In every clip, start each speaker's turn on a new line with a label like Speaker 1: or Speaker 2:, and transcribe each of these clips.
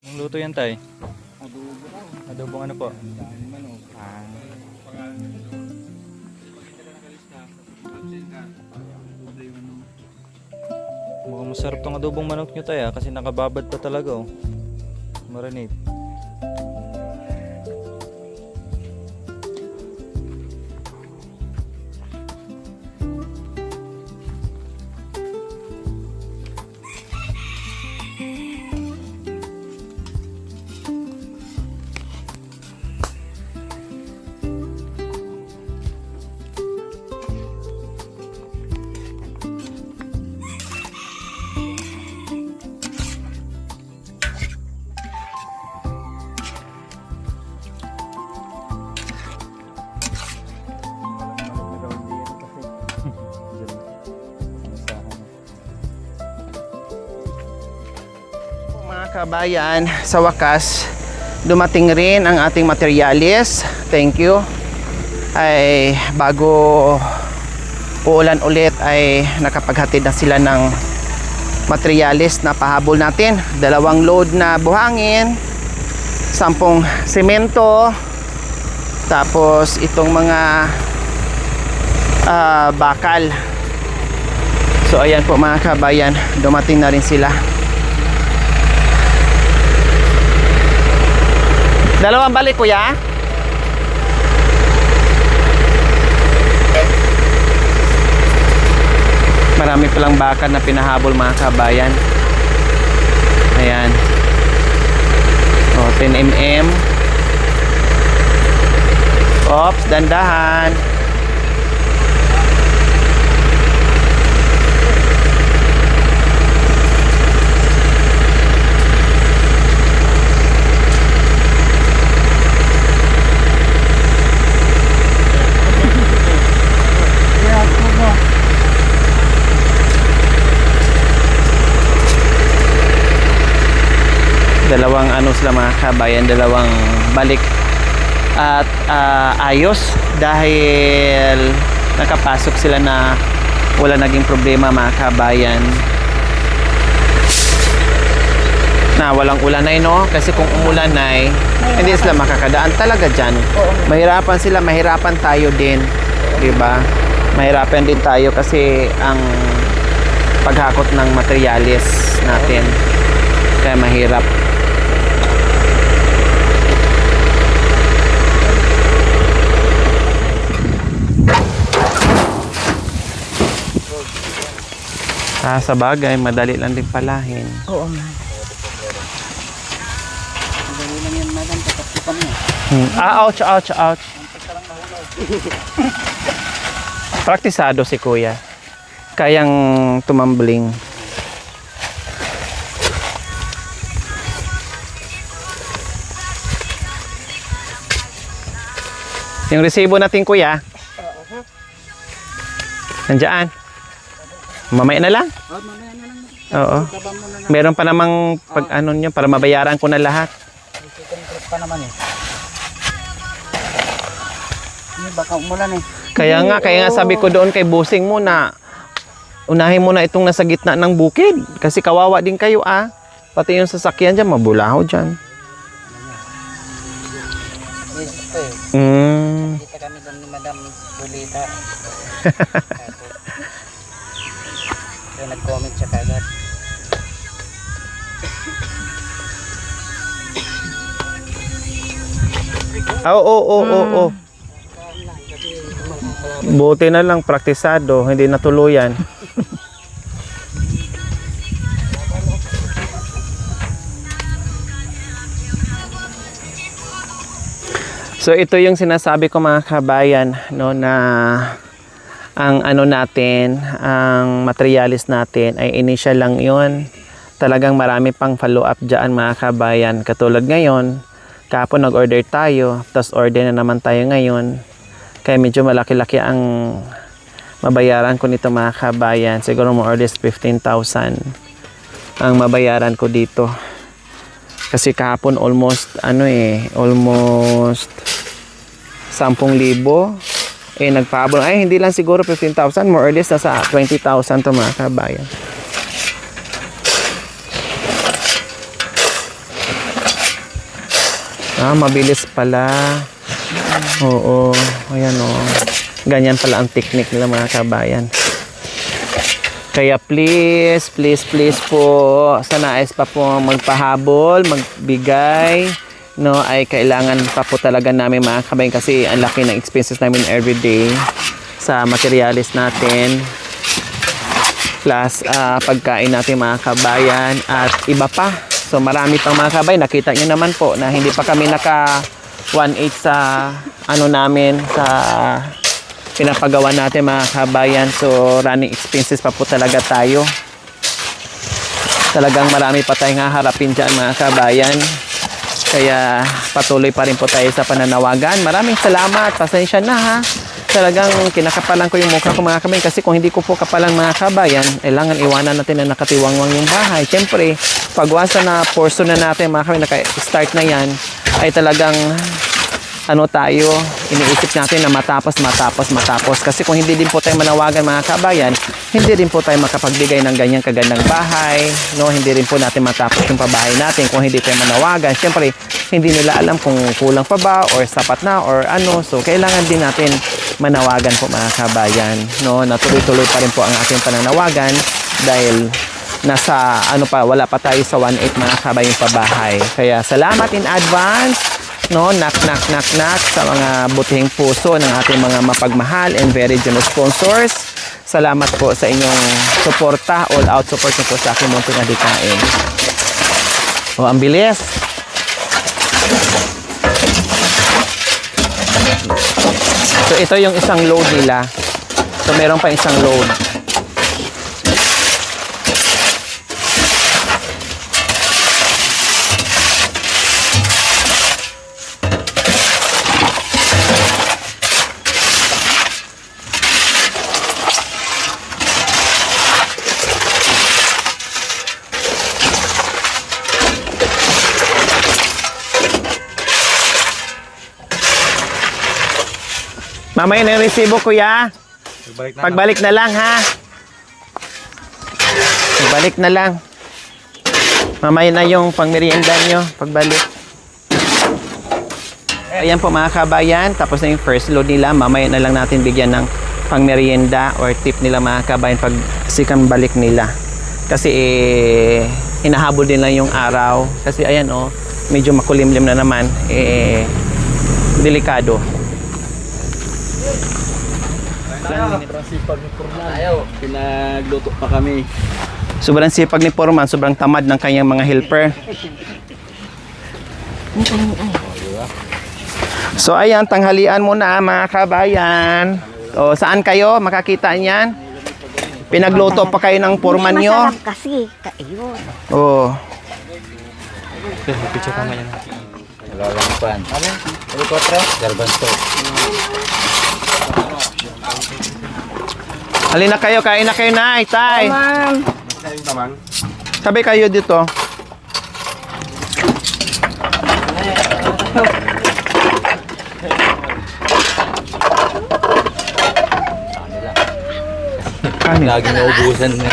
Speaker 1: Anong luto yan, tay?
Speaker 2: Adobo lang.
Speaker 1: Adobong ano po?
Speaker 2: Dahil manok.
Speaker 1: Ah, mukhang masarap tong adobong manok nyo, tay, kasi nakababad pa talaga, oh. Marinate.
Speaker 2: Mga kabayan, sa wakas dumating rin ang ating materialis. Thank you. Ay bago uulan ulit ay nakapaghatid na sila ng materialis na pahabol natin. 2 load na buhangin, 10 semento, tapos itong mga bakal. So ayan po mga kabayan, dumating na rin sila. 2 balik, kuya. Marami palang bakal na pinahabol mga kabayan. Ayan. O, 10 mm. Ops, dandahan. Dalawang ano sila mga kabayan, 2 balik at ayos dahil nakapasok sila na wala naging problema mga kabayan, na walang ulan ay no, kasi kung umulan ay hindi sila makakadaan talaga dyan. Mahirapan sila, mahirapan tayo din, diba? Mahirapan din tayo kasi ang paghakot ng materialis natin kaya mahirap. Sa bagay, madali lang din palahin.
Speaker 3: Oo, man. Madali lang yan, madam. Tatapsipan mo.
Speaker 2: Ouch, ouch, ouch. Praktisado si kuya. Kayang tumambling. Yung resibo natin, kuya. Nandiyan. Mamaya na lang.
Speaker 3: Oh, mamaya na lang.
Speaker 2: Oo.
Speaker 3: Tabang mo na lang.
Speaker 2: Meron pa namang pag ano nyo para mabayaran ko na lahat.
Speaker 3: May second trip pa naman eh. Hindi, baka umulan eh.
Speaker 2: Kaya nga sabi ko doon kay bossing mo na unahin mo na itong nasa gitna ng bukid. Kasi kawawa din kayo Pati yung sasakyan dyan, mabulaho dyan.
Speaker 3: Yes, ito eh. Kita kami doon ni Madam Bulita. Kaya nag-comment siya kagad.
Speaker 2: Oo. Buti na lang praktisado, hindi natuluyan. So ito yung sinasabi ko mga kabayan, no, na ang ano natin, ang materialis natin ay initial lang yun. Talagang marami pang follow up dyan mga kabayan. Katulad ngayon, kahapon nag-order tayo, tapos order na naman tayo ngayon. Kaya medyo malaki-laki ang mabayaran ko nito mga kabayan. Siguro more or less 15,000 ang mabayaran ko dito. Kasi kahapon almost almost 10,000. Nagpahabol. Ay, hindi lang siguro 15,000. More or less nasa 20,000 to mga kabayan. Mabilis pala. Oo. Ayan o. Ganyan pala ang technique nila mga kabayan. Kaya please po, sa nais pa po magpahabol, magbigay, no, ay kailangan pa po talaga namin mga kabayan kasi ang laki ng expenses namin everyday sa materialis natin. Plus, pagkain natin mga kabayan at iba pa. So marami pang mga kabayan. Nakita nyo naman po na hindi pa kami naka 1/8 sa ano namin, sa pinapagawa natin mga kabayan. So running expenses pa po talaga tayo. Talagang marami pa tayong haharapin dyan mga kabayan. Kaya patuloy pa rin po tayo sa pananawagan. Maraming salamat. Pasensya na ha. Talagang kinakapalan ko yung mukha ko mga kabayan. Kasi kung hindi ko po kapalan mga kabayan, kailangan iwanan natin na nakatiwangwang yung bahay. Siyempre, pagwasa na portion na natin mga kabayan, naka-start na yan, ay talagang ano tayo, iniisip natin na matapos. Kasi kung hindi din po tayo manawagan mga kabayan, hindi rin po tayo makapagbigay ng ganyang kagandang bahay, no? Hindi rin po natin matapos yung pabahay natin kung hindi tayo manawagan. Siyempre, hindi nila alam kung kulang pa ba or sapat na or ano. So, kailangan din natin manawagan po mga kabayan, no? Natuloy-tuloy pa rin po ang ating pananawagan dahil nasa ano pa, wala pa tayo sa 1/8 mga kabayan pabahay. Kaya salamat in advance, no, knock sa mga butihing puso ng ating mga mapagmahal and very generous sponsors. Salamat po sa inyong suporta, all out support nyo po sa aking munting adikain. O, ang bilis. So ito yung isang load nila. So meron pa isang load. Mamaya na yung resibo, kuya. Pagbalik na lang, ha? Pagbalik na lang. Mamaya na yung pangmerienda nyo. Pagbalik. Ayan po mga kabayan. Tapos na yung first load nila. Mamaya na lang natin bigyan ng pangmerienda or tip nila mga kabayan pag sikang balik nila. Kasi hinahabol din lang yung araw. Kasi ayan medyo makulimlim na naman. Delikado.
Speaker 1: Pinagluto pa kami.
Speaker 2: Sobrang sipag ni Foreman, sobrang tamad ng kanyang mga helper. So ayan, tanghalian muna mga kabayan. O, saan kayo makakita niyan? Pinagluto pa kayo ng Foreman nyo?
Speaker 4: Masarap kasi. Ayun.
Speaker 2: Oh.
Speaker 1: Picture ka ngayon.
Speaker 3: Lalampahan. Helikopter? Garbanzo.
Speaker 2: Halina kayo, kain na kayo na, tay. Sabi kayo dito. Kanin.
Speaker 3: Lagi naubusan na.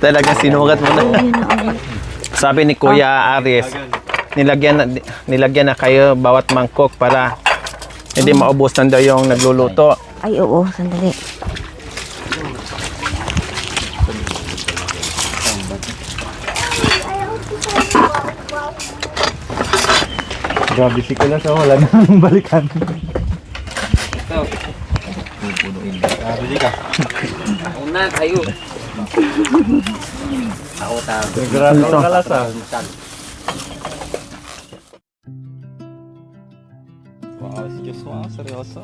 Speaker 2: Talaga sinugat mo na. Sabi ni Kuya Aris, nilagyan na kayo bawat mangkok para hindi maubusan daw yung nagluluto.
Speaker 4: Ay, oo. Sandali.
Speaker 1: Grabe si Kuya sa wala nang balikan.
Speaker 3: Pupunuin. Bili ka. Una, kayo. Ako tao.
Speaker 1: Grabe ang kalasa. Wow, si Joshua, seryoso.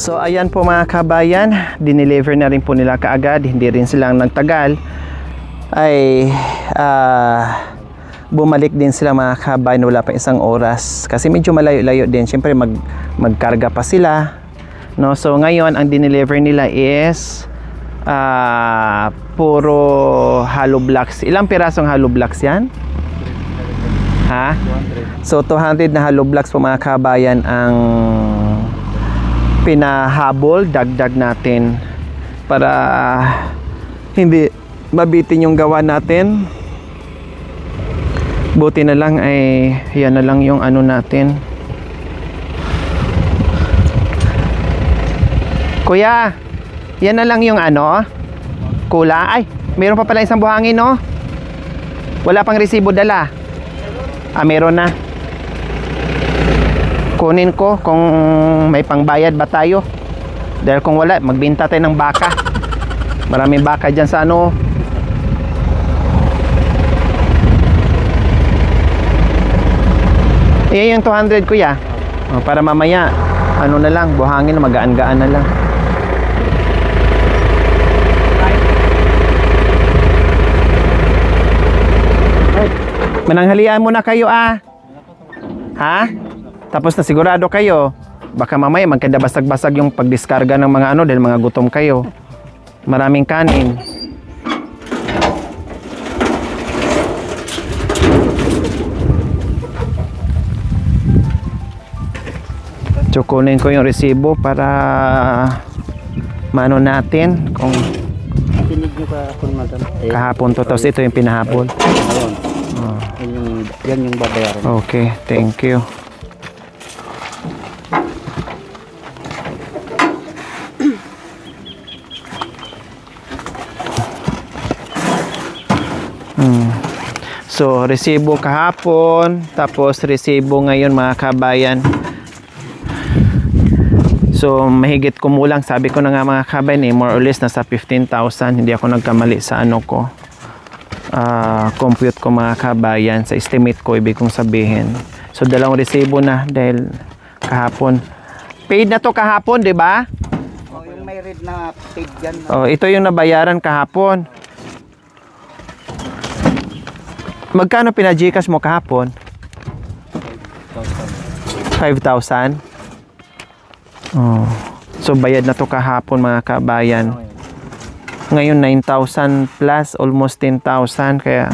Speaker 2: So ayan po mga kabayan, dineliver na rin po nila kaagad, hindi rin silang nagtagal. Ay bumalik din sila mga kabayan, wala pa isang oras. Kasi medyo malayo-layo din, syempre magkarga pa sila. No? So ngayon, ang dineliver nila is puro hollow blocks. Ilang pirasong hollow blocks yan? Ha?
Speaker 1: 200.
Speaker 2: So 200 na hollow blocks po mga kabayan ang pinahabol, dagdag natin para hindi mabitin yung gawa natin. Buti na lang ay yan na lang yung ano natin. Kuya, yan na lang yung ano kula. Ay, meron pa pala isang buhangin, no? Wala pang resibo dala. Meron na. Kunin ko kung may pangbayad ba tayo. Dahil kung wala, magbenta tayo ng baka. Maraming baka dyan sa ano. Iyan yung 200 kuya. Para mamaya, ano na lang, buhangin, magaan-gaan na lang. Mananghalian muna kayo Ha? Tapos na sigurado kayo. Baka mamaya magkanda basag-basag yung pagdiskarga ng mga ano dahil mga gutom kayo. Maraming kanin. So kunin ko yung resibo para maano natin kung
Speaker 3: Tinig nyo ka kung madam.
Speaker 2: kahapon to. Tapos ito yung pinahabol.
Speaker 3: Ayun. Yan yung babayaran.
Speaker 2: Okay, thank you. So, resibo kahapon, tapos resibo ngayon mga kabayan. So, mahigit kumulang, sabi ko na nga mga kabayan more or less nasa 15,000. Hindi ako nagkamali sa ano ko. Compute ko mga kabayan, sa estimate ko, ibig kong sabihin. So, dalawang resibo na dahil kahapon. Paid na to kahapon, di ba?
Speaker 3: Yung may red na paid dyan.
Speaker 2: Ito yung nabayaran kahapon. Magkano pina-Gcash mo kahapon? 5,000. So bayad na to kahapon mga kabayan. Ngayon 9,000 plus, almost 10,000. Kaya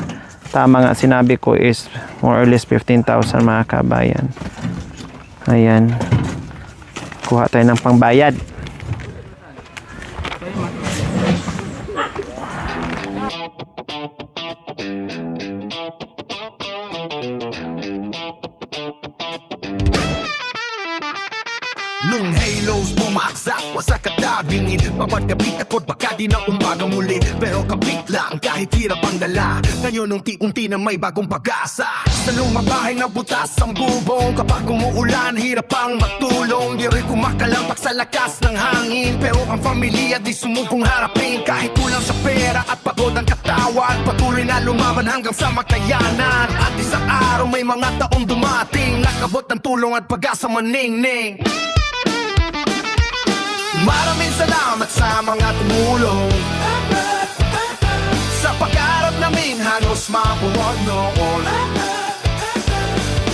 Speaker 2: tama nga sinabi ko is more or less 15,000 mga kabayan. Ayan. Kuha tayo ng pangbayad.
Speaker 5: Nung halos bumaksak, wasak at tabingin Papagkabit ako't baka di na umaga muli Pero kapit lang kahit hirap ang dala Ngayon unti-unti na may bagong pag-asa Sa lumabahay na butas ang bubong Kapag umuulan, hirap ang matulong Di rin kumakalampak sa lakas ng hangin Pero ang pamilya di sumubong harapin Kahit kulang sa pera at pagod ang katawan Patuloy na lumaban hanggang sa makayanan At isang araw may mga taong dumating Nakabot ng tulong at pag-asa maningning Maraming salamat sa mga tumulong Sa pag-arap namin halos mapuwag noon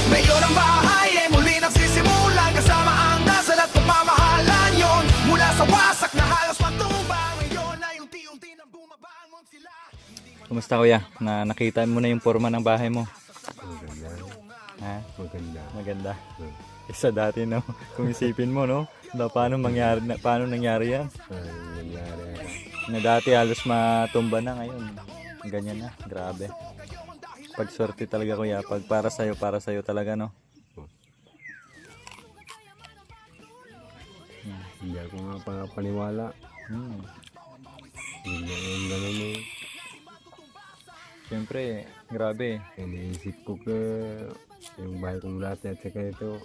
Speaker 5: Ngayon ang bahay ay muli nagsisimulan Kasama ang dasal at pagmamahalan yon Mula sa wasak na halos matumbang Ngayon ay unti-unti nang bumabangon sila
Speaker 1: Kumusta kuya? Nakita mo na yung forma ng bahay mo? Ha? Maganda. Isa dati no, kung isipin mo no, paano nangyari yan? Na dati halos matumba na ngayon. Ganyan na, grabe. Pagswerte talaga kuya, pag para sa'yo talaga no.
Speaker 6: Hindi ako nga paniwala. Hindi yung gano'n eh.
Speaker 1: Siyempre, grabe.
Speaker 6: Iniisip ko ka yung bahay kong dati at saka ito.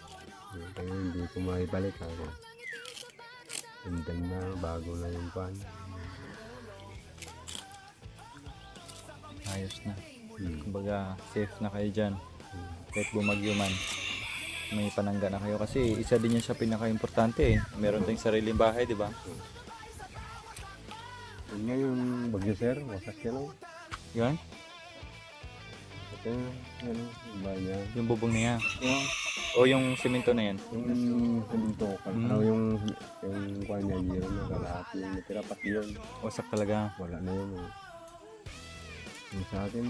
Speaker 6: Kaya hindi ko maibalik ako. Hindan na, bago na yung pan.
Speaker 1: Ayos na. Kumbaga, safe na kayo dyan. Kahit bumagyo man. may panangga na kayo kasi isa din yan sa pinaka-importante eh. Meron tayong sariling bahay, di ba?
Speaker 6: Yun nga yung bagyo sir, wasak yan o.
Speaker 1: Yan,
Speaker 6: Ito yung bahay niya.
Speaker 1: yung bubong niya. O yung simento na yan.
Speaker 6: Yung salinto, yung kuha niya, yun na kalahati yung natira, pati yun.
Speaker 1: Wasak talaga.
Speaker 6: Wala na yun o. Yung sa akin,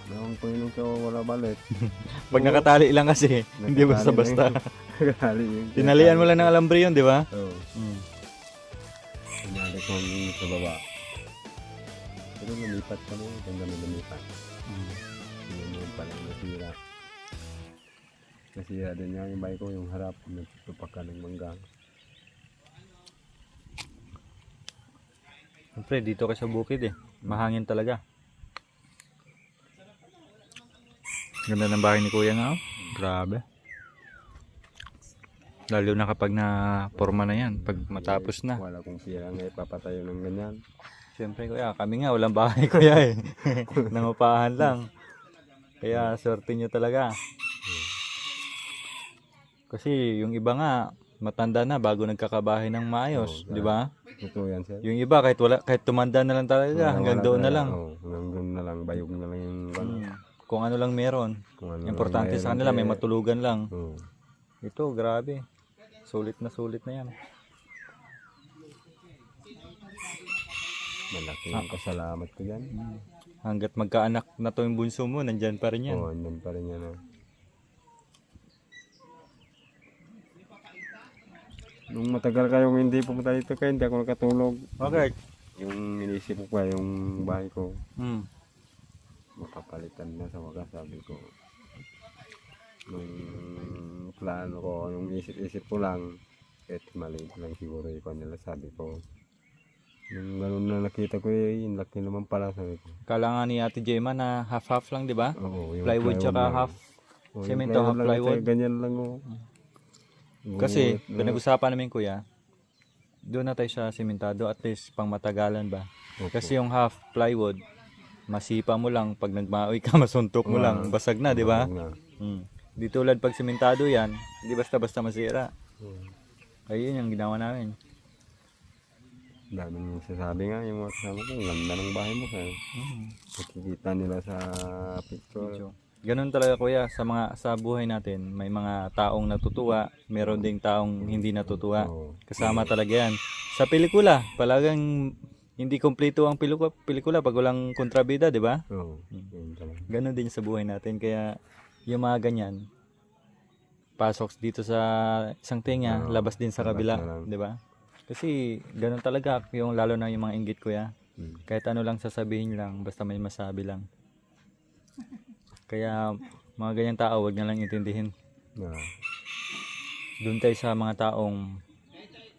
Speaker 6: nawang ko yun siya wala balit.
Speaker 1: Pag nakatali lang kasi, hindi basta-basta.
Speaker 6: Nakatali yun.
Speaker 1: Tinalian mo lang ng alambre yun, di ba?
Speaker 6: Oo. Kunyari ko yung sa baba. Pero lumipat kami, kung kami lumipat. Yun yung pala yung nasira. Nasira din niya yung bahay ko, yung harap, nagtupak ka ng mangga.
Speaker 1: Siyempre, dito ka sa bukid eh. Mahangin talaga. Ganda ng bahay ni Kuya nga oh. Grabe. Lalo na kapag na forma na yan, pag matapos na.
Speaker 6: Wala kong pira nga ipapatayo ng ganyan.
Speaker 1: Siyempre Kuya, kami nga walang bahay Kuya eh. Nangupahan lang. Kaya swerte nyo talaga. Kasi yung iba nga, matanda na bago nagkakabahay ng maayos, di ba?
Speaker 6: Totoo yan sir.
Speaker 1: Yung iba kahit tumanda na lang talaga, hanggang
Speaker 6: Wala
Speaker 1: doon na
Speaker 6: talaga,
Speaker 1: lang.
Speaker 6: oo, hanggang doon na lang, bayog na lang yung
Speaker 1: Kung ano lang meron.
Speaker 6: kung ano
Speaker 1: Importante
Speaker 6: lang
Speaker 1: sa kanila, may
Speaker 6: mayroon,
Speaker 1: matulugan lang.
Speaker 6: oo.
Speaker 1: Ito, grabe. Sulit na yan.
Speaker 6: Malaki ang kasalamat ko dyan.
Speaker 1: Hanggat magkaanak na to yung bunso mo, nandyan pa rin yan.
Speaker 6: Oo, andyan pa rin yan. Nung matagal kayong hindi pumunta dito kaya hindi ako nakatulog.
Speaker 1: Okay.
Speaker 6: Yung inisip ko pa yung bahay ko,
Speaker 1: Hmm.
Speaker 6: makapalitan na sa wagas, sabi ko. Nung plano ko, yung isip-isip ko lang, kahit maliit lang siguro yung nila, sabi ko. Nung ganun na nakita ko yung laki naman pala, sabi ko.
Speaker 1: Kala nga ni Ate Gemma na half-half lang, di ba?
Speaker 6: Oo, yung
Speaker 1: Plywood tsaka
Speaker 6: lang.
Speaker 1: half
Speaker 6: Oo, yung
Speaker 1: semento, half
Speaker 6: lang,
Speaker 1: plywood.
Speaker 6: Ganyan lang oh.
Speaker 1: Kasi,
Speaker 6: Guhit na.
Speaker 1: pinag-usapan namin Kuya, doon na tayo sa sementado, at least pang matagalan ba?
Speaker 6: Opo.
Speaker 1: Kasi yung half plywood, masipa mo lang, pag nagmaoy ka, masuntok mo lang, basag na, di ba?
Speaker 6: Wala na.
Speaker 1: Di tulad pag sementado yan, hindi basta-basta masira. Kaya yun yung ginawa namin.
Speaker 6: Daming sasabi nga yung mga kasama ko, ang ganda ng bahay mo. Kaya nakikita nila sa picture.
Speaker 1: Ganun talaga Kuya, sa buhay natin, may mga taong natutuwa, meron ding taong hindi natutuwa.
Speaker 6: Oo.
Speaker 1: Kasama talaga yan. Sa pelikula, palagang hindi kompleto ang pelikula pag walang kontrabida, di ba?
Speaker 6: Oo, yun talaga.
Speaker 1: Ganun din sa buhay natin. Kaya yung mga ganyan, pasok dito sa isang tinga, labas din sa
Speaker 6: labas
Speaker 1: kabila,
Speaker 6: na lang.
Speaker 1: di ba? Kasi ganun talaga, yung lalo na yung mga inggit Kuya. Kahit ano lang sasabihin lang, basta may masabi lang. Kaya mga ganyang tao, wag na lang intindihin. Doon tayo sa mga taong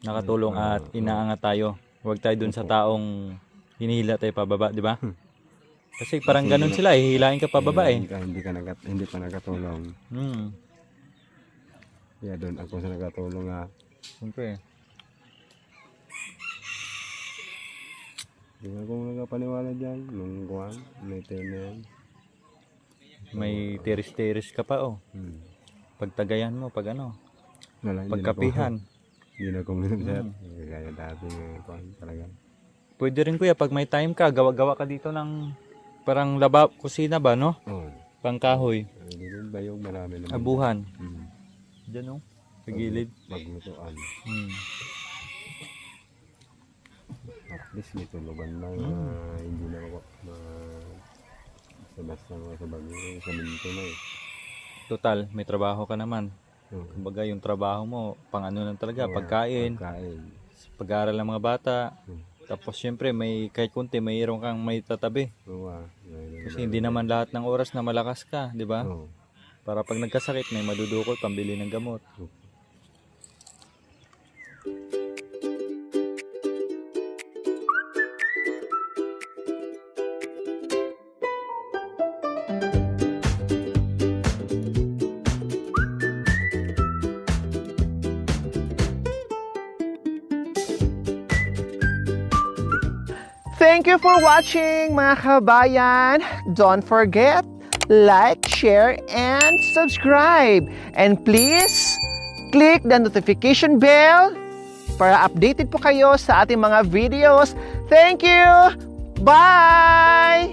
Speaker 1: nakatulong at inaangat tayo. Huwag tayo doon sa taong hinihila tayo pababa, di ba? Kasi parang ganun sila, hihilain ka pababa eh.
Speaker 6: Hindi pa nakatulong.
Speaker 1: Hmm,
Speaker 6: Kaya doon ako sa nakatulong nga.
Speaker 1: siyempre.
Speaker 6: Hindi ako nagpaniwala dyan. Nung kuhan, may time na yan.
Speaker 1: May tiris-tiris ka pa oh. Pagtagayan mo, pag ano, pagkapihan.
Speaker 6: Hindi na ako minunod. Kaya dati nga kuhan talaga.
Speaker 1: Pwede rin Kuya, pag may time ka, gawa-gawa ka dito ng parang kusina ba, no?
Speaker 6: Oo.
Speaker 1: Pangkahoy,
Speaker 6: Hindi rin bayog marami naman.
Speaker 1: abuhan. Diyan oh, sa gilid.
Speaker 6: Maglutuan.
Speaker 1: Hmm.
Speaker 6: At least may tulugan lang hindi na ako basta sa bagyo sa minto na eh.
Speaker 1: Total, may trabaho ka naman.
Speaker 6: Oo.
Speaker 1: Kumbaga yung trabaho mo, pang ano lang talaga, pagkain,
Speaker 6: Pagkain.
Speaker 1: pag-aaral ng mga bata. Tapos syempre, may kahit kunti, mayroon kang may tatabi.
Speaker 6: Oo.
Speaker 1: Kasi hindi naman lahat ng oras na malakas ka, di ba?
Speaker 6: Oo.
Speaker 1: Para pag nagkasakit, may madudukot, pambili ng gamot.
Speaker 2: Thank you for watching mga kabayan. Don't forget, like, share, and subscribe. And please, click the notification bell para updated po kayo sa ating mga videos. Thank you! Bye!